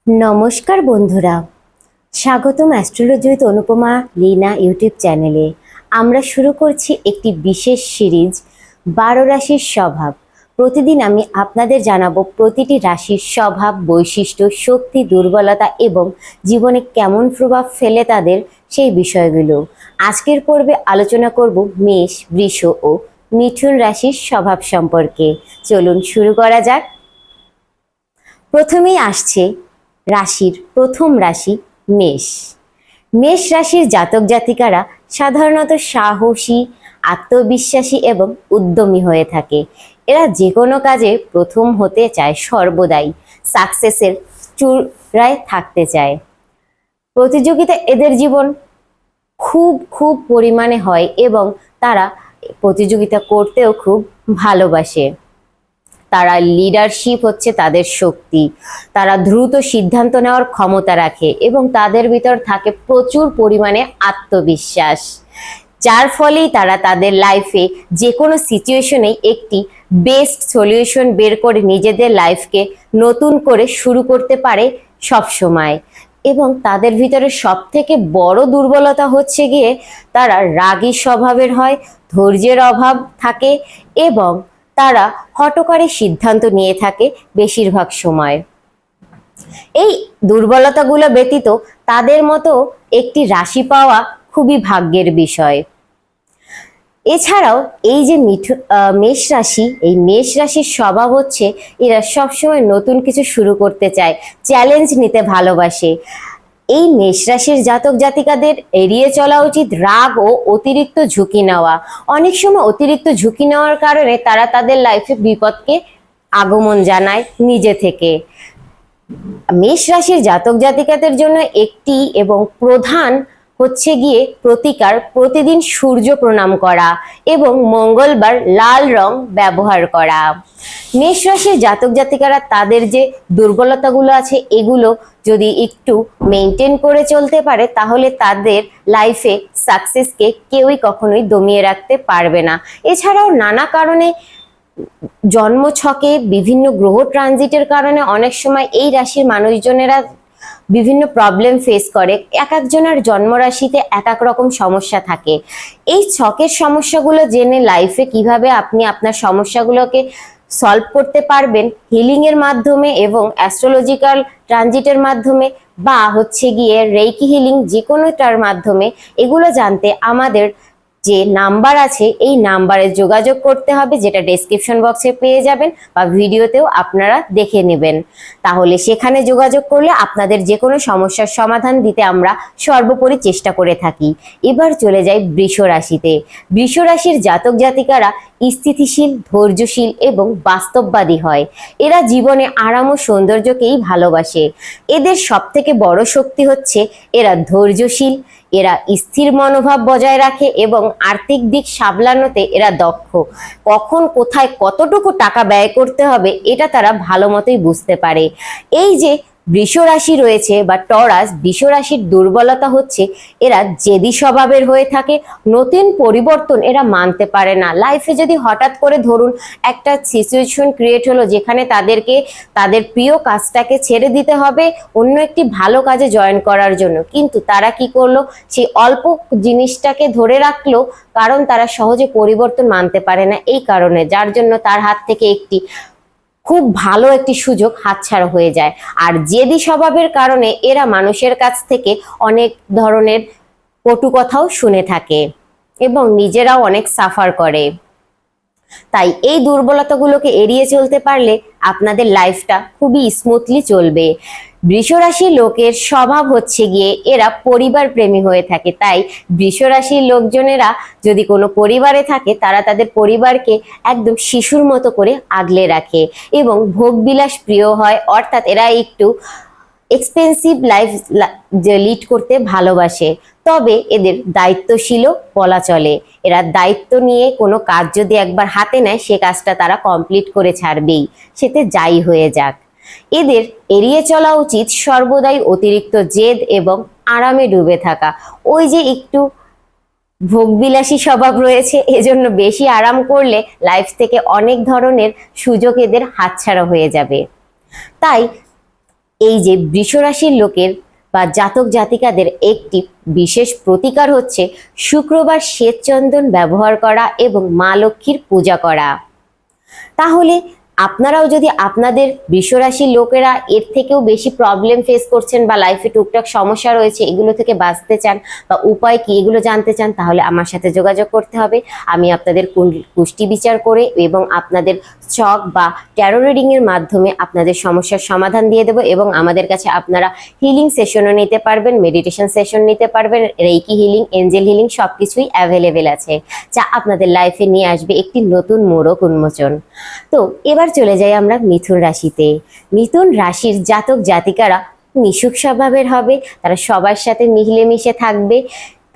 নমস্কার বন্ধুরা, স্বাগতম astrology with Anupama Leena YouTube চ্যানেলে। আমরা শুরু করছি একটি বিশেষ সিরিজ 12 রাশির স্বভাব। প্রতিদিন আমি আপনাদের জানাবো প্রতিটি রাশির স্বভাব, বৈশিষ্ট্য, শক্তি, দুর্বলতা এবং জীবনে কেমন প্রভাব ফেলে তাদের সেই বিষয়গুলো। আজকের পর্বে আলোচনা করব মেষ, বৃষ ও মিথুন রাশির স্বভাব সম্পর্কে। চলুন শুরু করা যাক। প্রথমেই আসছে রাশির প্রথম রাশি মেষ। মেষ রাশির জাতক জাতিকারা সাধারণত সাহসী, আত্মবিশ্বাসী এবং উদ্যমী হয়ে থাকে। এরা যে কোনো কাজে প্রথম হতে চায়, সর্বদাই সাকসেসের চূড়ায় থাকতে চায়। প্রতিযোগিতা এদের জীবন খুব পরিমাণে হয় এবং তারা প্রতিযোগিতা করতেও খুব ভালোবাসে। তারা লিডারশিপ হচ্ছে তাদের শক্তি। তারা দ্রুত সিদ্ধান্ত নেওয়ার ক্ষমতা রাখে এবং তাদের ভিতর থাকে প্রচুর পরিমাণে আত্মবিশ্বাস, যার ফলেই তারা তাদের লাইফে যে কোনো সিচুয়েশনেই একটি বেস্ট সলিউশন বের করে নিজেদের লাইফকে নতুন করে শুরু করতে পারে সব সময়। এবং তাদের ভিতরে সব থেকে বড় দুর্বলতা হচ্ছে গিয়ে তারা রাগী স্বভাবের হয়, ধৈর্যের অভাব থাকে এবং তারা হঠকারী সিদ্ধান্ত নিয়ে থাকে বেশিরভাগ সময়। এই দুর্বলতাগুলো ব্যতীত তাদের মতো একটি রাশি পাওয়া খুবই ভাগ্যের বিষয়। এছাড়াও এই যে মেষ রাশি, এই মেষ রাশির স্বভাব হচ্ছে এরা সবসময় নতুন কিছু শুরু করতে চায়, চ্যালেঞ্জ নিতে ভালোবাসে। এই মেষ রাশির জাতক জাতিকাদের এড়িয়ে চলা উচিত রাগ ও অতিরিক্ত ঝুঁকি নেওয়া। অনেক সময় অতিরিক্ত ঝুঁকি নেওয়ার কারণে তারা তাদের লাইফে বিপদকে আগমন জানায় নিজে থেকে। মেষ রাশির জাতক জাতিকাদের জন্য একটি এবং প্রধান হচ্ছে গিয়ে প্রতিকার প্রতিদিন সূর্য প্রণাম করা এবং মঙ্গলবার লাল রং ব্যবহার করা। মেষ রাশির জাতক জাতিকারা তাদের যে দুর্বলতাগুলো আছে এগুলো যদি একটু মেনটেন করে চলতে পারে তাহলে তাদের লাইফে সাকসেসকে কেউই কখনোই দমিয়ে রাখতে পারবে না। এছাড়াও নানা কারণে জন্মছকে বিভিন্ন গ্রহ ট্রানজিটের কারণে অনেক সময় এই রাশির মানুষজনেরা বিভিন্ন প্রবলেম ফেস করে। এক একজনের জন্মরাশিতে এক এক রকম সমস্যা থাকে। এই ছকের সমস্যাগুলো জেনে লাইফে কিভাবে আপনি আপনার সমস্যাগুলোকে সলভ করতে পারবেন হিলিং এর মাধ্যমে এবং অ্যাস্ট্রোলজিক্যাল ট্রানজিটের মাধ্যমে বা হচ্ছে গিয়ে রেইকি হিলিং, যে কোনোটার মাধ্যমে এগুলো জানতে আমাদের যে নাম্বার আছে এই নাম্বারে যোগাযোগ করতে হবে, যেটা ডেসক্রিপশন বক্সে পেয়ে যাবেন বা ভিডিওতেও আপনারা দেখে নেবেন। তাহলে সেখানে যোগাযোগ করলে আপনাদের যে কোনো সমস্যার সমাধান দিতে আমরা সর্বোপরি চেষ্টা করে থাকি। এবার চলে যাই বৃষ রাশিতে। বৃষ রাশির জাতক জাতিকারা স্থিতিশীল, ধৈর্যশীল এবং বাস্তববাদী হয়। এরা জীবনে আরাম ও সৌন্দর্যকেই ভালোবাসে। এদের সব থেকে বড় শক্তি হচ্ছে এরা ধৈর্যশীল, এরা স্থির মনোভাব বজায় রাখে এবং আর্থিক দিক সামলানোতে এরা দক্ষ। কখন কোথায় কতটুকু টাকা ব্যয় করতে হবে এটা তারা ভালো মতোই বুঝতে পারে। এই যে বৃষ রাশি রয়েছে বা টরাস, বৃষ রাশির দুর্বলতা হচ্ছে এরা জেদি স্বভাবের হয়ে থাকে। নতুন পরিবর্তন এরা মানতে পারে না। লাইফে যদি হঠাৎ করে ধরুন একটা সিচুয়েশন ক্রিয়েট হলো যেখানে তাদেরকে তাদের প্রিয় কাজটাকে ছেড়ে দিতে হবে অন্য একটি ভালো কাজে জয়েন করার জন্য, কিন্তু তারা কি করলো, সেই অল্প জিনিসটাকে ধরে রাখলো, কারণ তারা সহজে পরিবর্তন মানতে পারে না। এই কারণে যার জন্য তার হাত থেকে একটি খুব ভালো একটি সুযোগ হাতছাড়া হয়ে যায়। আর জেদি স্বভাবের কারণে এরা মানুষের কাছ থেকে অনেক ধরনের কটু কথাও শুনে থাকে এবং নিজেরাও অনেক সাফার করে। তাই এই দুর্বলতাগুলোকে এড়িয়ে চলতে পারলে আপনাদের লাইফটা খুবই স্মুথলি চলবে। বৃষ রাশির লোকের স্বভাব হচ্ছে গিয়ে এরা পরিবার প্রেমী হয়ে থাকে। তাই বৃষ রাশির লোকজনেরা যদি কোনো পরিবারে থাকে তারা তাদের পরিবারকে একদম শিশুর মতো করে আগলে রাখে এবং ভোগবিলাস প্রিয় হয়, অর্থাৎ এরা একটু এক্সপেন্সিভ লাইফ লিড করতে ভালোবাসে। তবে এদের দায়িত্বশীলও বলা চলে। এরা দায়িত্ব নিয়ে কোনো কাজ যদি একবার হাতে নেয় সে কাজটা তারা কমপ্লিট করে ছাড়বেই, সেতে যাই হয়ে যাক। এদের এড়িয়ে চলা উচিত সর্বদাই অতিরিক্ত জেদ এবং আরামে ডুবে থাকা। ওই যে একটু ভোগবিলাসী স্বভাব রয়েছে, এজন্য বেশি আরাম করলে লাইফ থেকে অনেক ধরনের সুযোগ এদের হাতছাড়া হয়ে যাবে। তাই এই যে বৃষ রাশির লোকের বা জাতক জাতিকাদের একটি বিশেষ প্রতিকার হচ্ছে শুক্রবার শ্বেত চন্দন ব্যবহার করা এবং মা লক্ষ্মীর পূজা করা। তাহলে আপনারাও যদি আপনাদের বৃষ রাশির লোকেরা এর থেকেও বেশি প্রবলেম ফেস করছেন বা লাইফে টুকটাক সমস্যা রয়েছে, এগুলো থেকে বাঁচতে চান বা উপায় কি এগুলো জানতে চান, তাহলে আমার সাথে যোগাযোগ করতে হবে। আমি আপনাদের কুষ্টি বিচার করে এবং আপনাদের ছক বা ট্যারো রিডিং এর মাধ্যমে আপনাদের সমস্যার সমাধান দিয়ে দেবো। এবং আমাদের কাছে আপনারা হিলিং সেশনও নিতে পারবেন, মেডিটেশন সেশন নিতে পারবেন, রেইকি হিলিং, এঞ্জেল হিলিং সবকিছুই অ্যাভেলেবেল আছে, যা আপনাদের লাইফে নিয়ে আসবে একটি নতুন মোড়ক উন্মোচন। তো এবার চলে যাই আমরা মিথুন রাশিতে। মিথুন রাশির জাতক জাতিকারা মিশুক স্বভাবের হবে, তারা সবার সাথে মিলেমিশে থাকবে,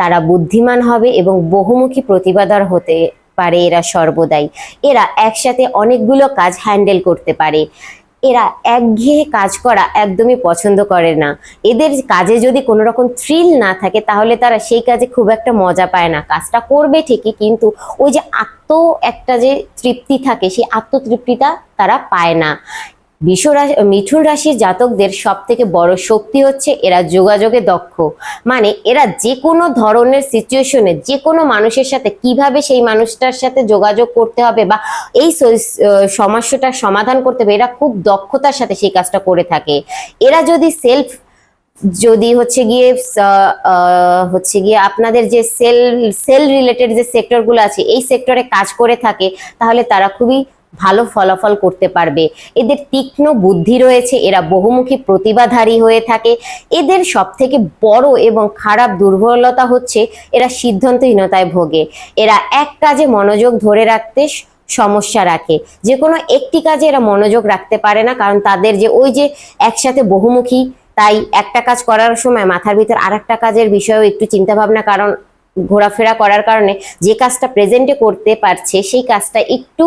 তারা বুদ্ধিমান হবে এবং বহুমুখী প্রতিভাধর হতে পারে। এরা সর্বদাই এরা একসাথে অনেকগুলো কাজ হ্যান্ডেল করতে পারে। এরা একঘেয়ে কাজ করা একদমই পছন্দ করে না। এদের কাজে যদি কোনো রকম থ্রিল না থাকে তাহলে তারা সেই কাজে খুব একটা মজা পায় না। কাজটা করবে ঠিকই, কিন্তু ওই যে একটা যে তৃপ্তি থাকে, সেই আত্মতৃপ্তিটা তারা পায় না। মিথুন রাশির জাতকদের সব থেকে বড় শক্তি হচ্ছে এরা যোগাযোগে দক্ষ। মানে এরা যে কোনো ধরনের সিচুয়েশনে যে কোনো মানুষের সাথে কিভাবে সেই মানুষটার সাথে যোগাযোগ করতে হবে বা এই সমস্যাটার সমাধান করতে হবে, এরা খুব দক্ষতার সাথে সেই কাজটা করে থাকে। এরা যদি হচ্ছে গিয়ে আপনাদের যে সেল রিলেটেড যে সেক্টরগুলো আছে, এই সেক্টরে কাজ করে থাকে, তাহলে তারা খুবই ভালো ফলাফল করতে পারবে। এদের তীক্ষ্ণ বুদ্ধি রয়েছে, এরা বহুমুখী প্রতিভাধারী হয়ে থাকে। এদের সব থেকে বড় এবং খারাপ দুর্বলতা হচ্ছে এরা সিদ্ধান্তহীনতায় ভোগে। এরা এক কাজে মনোযোগ ধরে রাখতে সমস্যা রাখে। যে কোনো একটি কাজে এরা মনোযোগ রাখতে পারে না, কারণ তাদের যে ওই যে একসাথে বহুমুখী, তাই একটা কাজ করার সময় মাথার ভিতর আর একটা কাজের বিষয়েও একটু চিন্তা ভাবনা কারণ ঘোরাফেরা করার কারণে যে কাজটা প্রেজেন্টে করতে পারছে সেই কাজটা একটু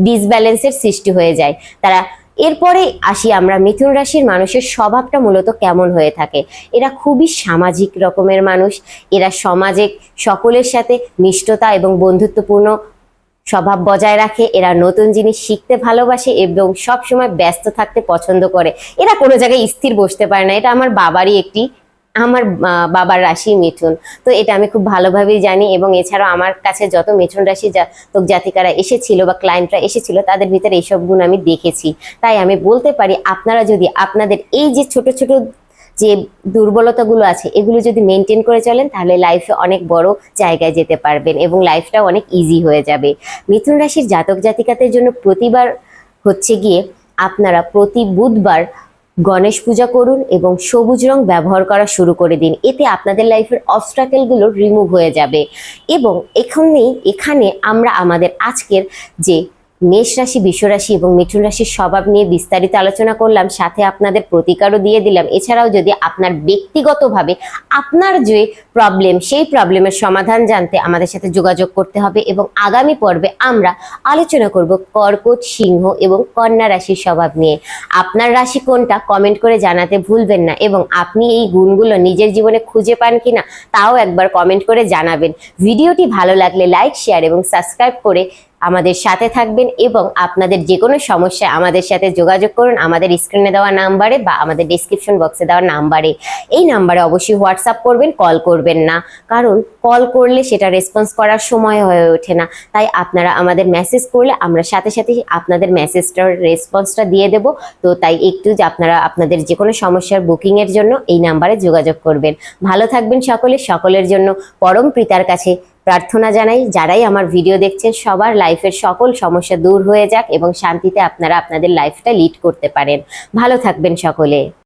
ডিসব্যালেন্সের সৃষ্টি হয়ে যায় তারা। এরপরে আসি আমরা মিথুন রাশির মানুষের স্বভাবটা মূলত কেমন হয়ে থাকে। এরা খুবই সামাজিক রকমের মানুষ। এরা সমাজে সকলের সাথে মিষ্টতা এবং বন্ধুত্বপূর্ণ স্বভাব বজায় রাখে। এরা নতুন জিনিস শিখতে ভালোবাসে এবং সব সময় ব্যস্ত থাকতে পছন্দ করে। এরা কোনো জায়গায় স্থির বসতে পারে না। এটা আমার বাবার রাশি মিথুন, তো এটা আমি খুব ভালোভাবেই জানি। এবং এছাড়াও আমার কাছে যত মিথুন রাশি জাতক জাতিকারা এসেছিল বা ক্লায়েন্টরা এসেছিল, তাদের ভিতরে এইসব গুণ আমি দেখেছি। তাই আমি বলতে পারি, আপনারা যদি আপনাদের এই যে ছোট ছোট যে দুর্বলতাগুলো আছে এগুলো যদি মেনটেন করে চলেন, তাহলে লাইফে অনেক বড় জায়গায় যেতে পারবেন এবং লাইফটা অনেক ইজি হয়ে যাবে। মিথুন রাশির জাতক জাতিকাদের জন্য প্রতিবার হচ্ছে গিয়ে আপনারা প্রতি বুধবার গণেশ পূজা করুন এবং সবুজ রং ব্যবহার করা শুরু করে দিন। এতে আপনাদের লাইফের অবস্ট্রাকেলগুলো রিমুভ হয়ে যাবে। এবং এখানে আমরা আমাদের আজকের যে মেষ রাশি, বৃষ রাশি এবং মিথুন রাশির স্বভাব নিয়ে বিস্তারিত আলোচনা করলাম, সাথে আপনাদের প্রতিকারও দিয়ে দিলাম। এছাড়াও যদি আপনার ব্যক্তিগতভাবে আপনার যে প্রবলেম, সেই প্রবলেমের সমাধান জানতে আমাদের সাথে যোগাযোগ করতে হবে। এবং আগামী পর্বে আমরা আলোচনা করব কর্কট, সিংহ এবং কন্যা রাশির স্বভাব নিয়ে। আপনার রাশি কোনটা কমেন্ট করে জানাতে ভুলবেন না। এবং আপনি এই গুণগুলো নিজের জীবনে খুঁজে পান কিনা তাও একবার কমেন্ট করে জানাবেন। ভিডিওটি ভালো লাগলে লাইক, শেয়ার এবং সাবস্ক্রাইব করে আমাদের সাথে থাকবেন। এবং আপনাদের যে কোনো সমস্যায় আমাদের সাথে যোগাযোগ করুন আমাদের স্ক্রিনে দেওয়া নাম্বারে বা আমাদের ডিসক্রিপশন বক্সে দেওয়া নাম্বারে। এই নাম্বারে অবশ্যই হোয়াটসঅ্যাপ করবেন, কল করবেন না, কারণ কল করলে সেটা রেসপন্স করার সময় হয়ে ওঠে না। তাই আপনারা আমাদের মেসেজ করলে আমরা সাথে সাথে আপনাদের মেসেজটার রেসপন্সটা দিয়ে দেব। তো তাই একটু যে আপনারা আপনাদের যে কোনো সমস্যার বুকিংয়ের জন্য এই নাম্বারে যোগাযোগ করবেন। ভালো থাকবেন সকলের জন্য পরম পিতার কাছে প্রার্থনা জানাই, যারাই আমার ভিডিও দেখছেন সবার লাইফের সকল সমস্যা দূর হয়ে যাক এবং শান্তিতে আপনারা আপনাদের লাইফটা লিড করতে পারেন। ভালো থাকবেন সকলে।